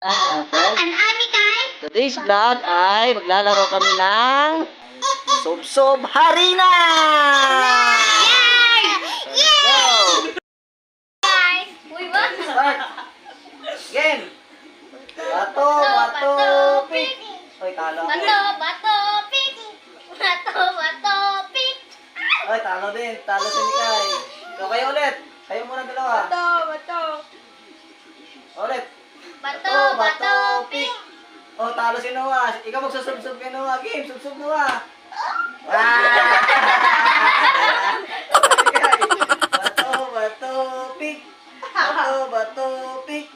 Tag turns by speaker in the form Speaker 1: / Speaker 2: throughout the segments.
Speaker 1: Friends, today's vlog ay maglalaro kami ng Sob-Sob Harina! Yay! Go! Start! Game! Bato, bato, pick! Oy, talo ako. Oy, talo din. Talo si Mikay. So, kayo ulit. Kayo muna dalawa. Ulit. Bato, pick! Oh, talo si Noah. Ikaw magsusub-sub kay Noah. Game, sub-sub Noah. Bato, pick! Bato, pick!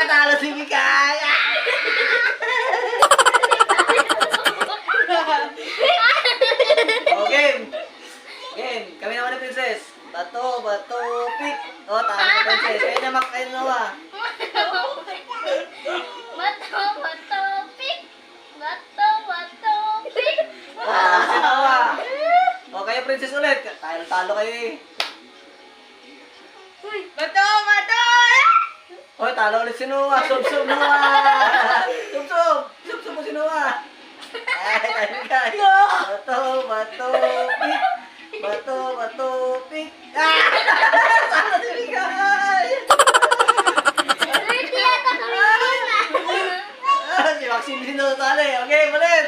Speaker 1: Talo si Mikay! Oh, game! Game! Kami naman ni Princess. Bato, pick! Oh, talo si Princess. Kayo na kayo Noah. Si Noah. O, kayo Princess ulit. Talo kayo eh. Oy, talo ulit si Noah. Sub-sub Noah. Sub-sub mo si Noah. Ay, tayo. Bato, pick. Bato, pick. Talo si Mikay. Si Maxine din daw tali. Okay, ulit.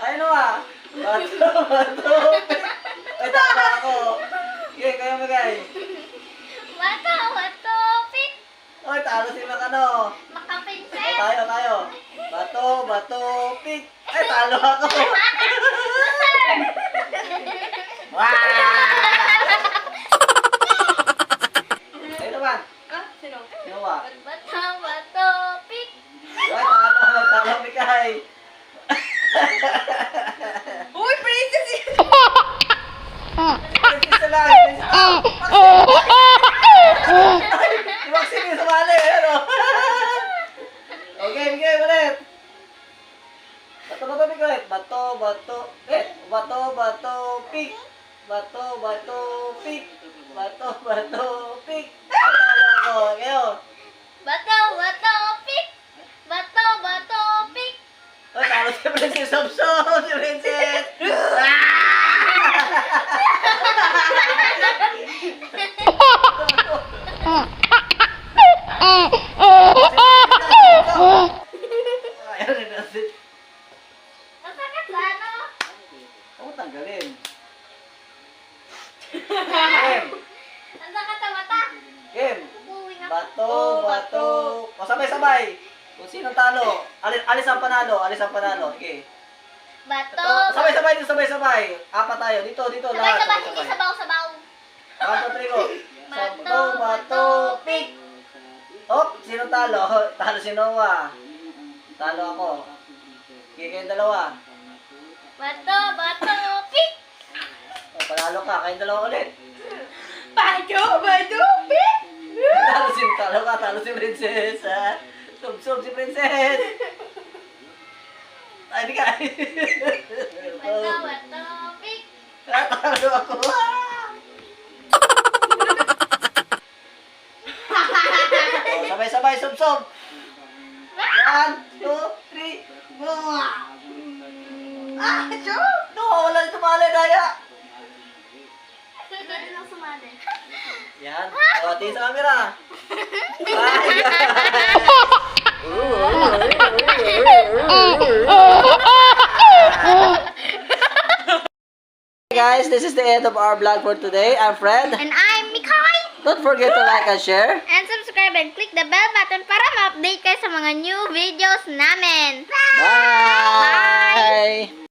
Speaker 1: Ay, Noah. Bato, pick. Ay, talo ako. Okay, kayo Mikay. Oy, talo si Makano. Tayo. Bato, pick. Ay, talo ako. Wow! Kayo naman. Noah. Ay, talo Mikay. Princess na lang. Si Maxine yung sumali. Ano? Okay, ulit. Bato, pick ulit. Bato, pick. Bato, pick. Talo ako. Kayo. Oy, talo si Princess Sob-Sob. Si Princess. Ayaw rin natin. Ako tanggalin. Game. Bato. O, sabay. Kung sino talo. Alis ang panalo. Okay. Sabay. Apat tayo. Dito. Lahat. Sabay. Bato, trigo. Bato, pick. Oh, sino talo? Talo si Noah. Talo ako. Okay, kayong dalawa. Oh, panalo ka. Kayong dalawa ulit. Talo si Princess. Ha? Sub si Princess. Ay, di ka. Talo ako. Oh, sabay, sub. 1, 2, 3, go! No, wala nang sumali, Daya. Yan. O, tingin sa camera. Guys, this is the end of our vlog for today. I'm Fred.
Speaker 2: And I'm Mikay.
Speaker 1: Don't forget to like and share.
Speaker 2: And subscribe and click the bell button para ma-update kayo sa mga new videos namin.
Speaker 1: Bye!